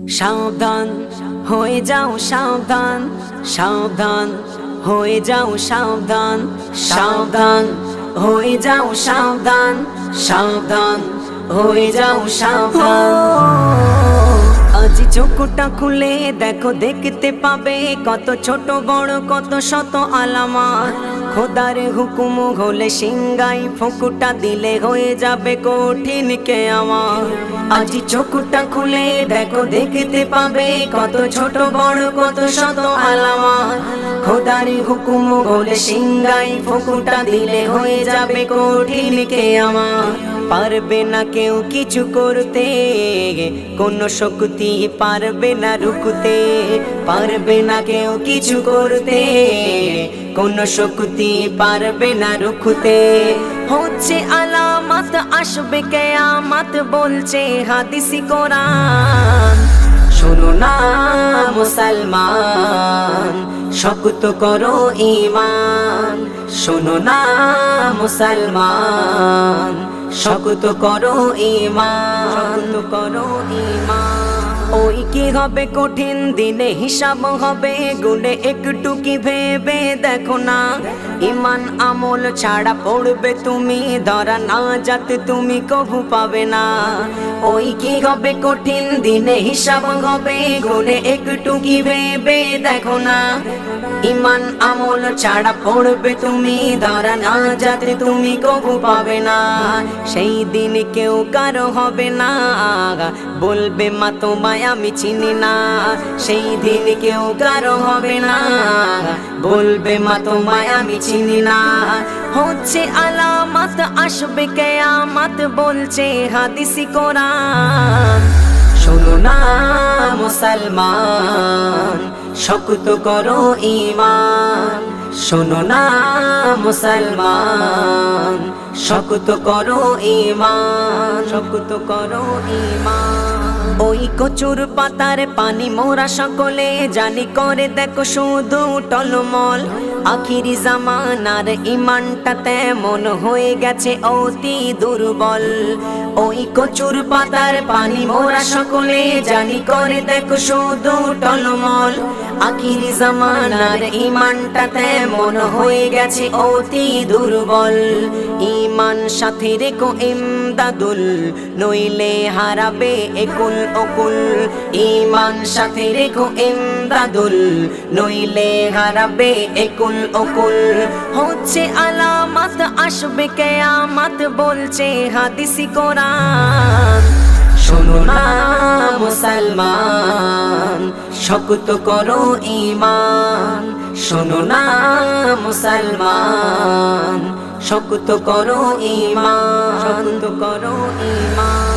সাবধান হয়ে যাও, সাবধান সাবধান হয়ে যাও, সাবধান সাবধান হয়ে যাও, সাবধান সাবধান হয়ে যাও, সাবধান। আজ চোখটা খুলে দেখো, দেখতে পাবে কত ছোট বড় কত শত আলামত। খোদার হুকুম হলে সিংগাই ফুকুটা দিলে হয়ে যাবে কঠিন কিয়ামত। আজ চোখটা খুলে দেখো, দেখতে পাবে কত ছোট বড় কত শত আলামত। খোদার হুকুম হলে সিংগাই ফুকুটা দিলে হয়ে যাবে কঠিন কিয়ামত। পারবে না কেউ কিছু করতে, কোন শক্তি পারবে না রুখতে। পারবে না কেউ কিছু করতে, কোন শক্তি পারবে না রুখতে। হচ্ছে আলামত আসবে কিয়ামত, বলছে হাদিসি কোরআন। শোনো না মুসলমান, শক্ত করো ঈমান। শোনো না মুসলমান, শক্ত করো ঈমান, করো ঈমান। ওই কি হবে কঠিন দিনে, হিসাব হবে গুনে, একটু কি ভেবে দেখো না। ঈমান আমল ছাড়া পড়বে তুমি ধরা, না যাতে তুমি কভু পাবে না। ওই কি হবে কঠিন দিনে, হিসাব হবে গুনে, একটু কি ভেবে দেখো না। ঈমান আমল ছাড়া পড়বে তুমি ধরা, না যাতে তুমি কভু পাবে না। সেই দিন কেউ কারো হবে না, বলবে মা তোমায় আমি চিনি না। সেই দিন কেউ কারো হবে না, বলবে মা তোমায় আমি চিনি না। হচ্ছে আলামত আসবে কিয়ামত, বলছে হাদিসি কোরআন। শোনো না মুসলমান, শক্ত করো ঈমান। শোনো না মুসলমান, শক্ত করো ঈমান, শক্ত করো ঈমান। ওই কচুর পাতার পানি মোরা সকলে জানি, করে দেখো শুধু টলমল। আখিরি জামানার ঈমানটা তেমন হয়ে গেছে অতি দুর্বল। ওই কচুর পাতার পানি মোরা সকলে জানি, করে দেখো শুধু টলমল। আখিরি জামানার ঈমানটা তেমন হয়ে গেছে অতি দুর্বল। ঈমান সাথে রেখো ইমদাদুল, নইলে হারাবে একুল অকুল। ঈমান সাথে রেখো ইমদাদুল, নইলে হারাবে একুল অকুল। হচ্ছে আলামত আসবে কিয়ামত, বলছে হাদিসি কোরআন। শোনো না মুসলমান, শক্ত করো ঈমান। শোনো না মুসলমান, শক্ত করো ঈমান, শক্ত করো ঈমান।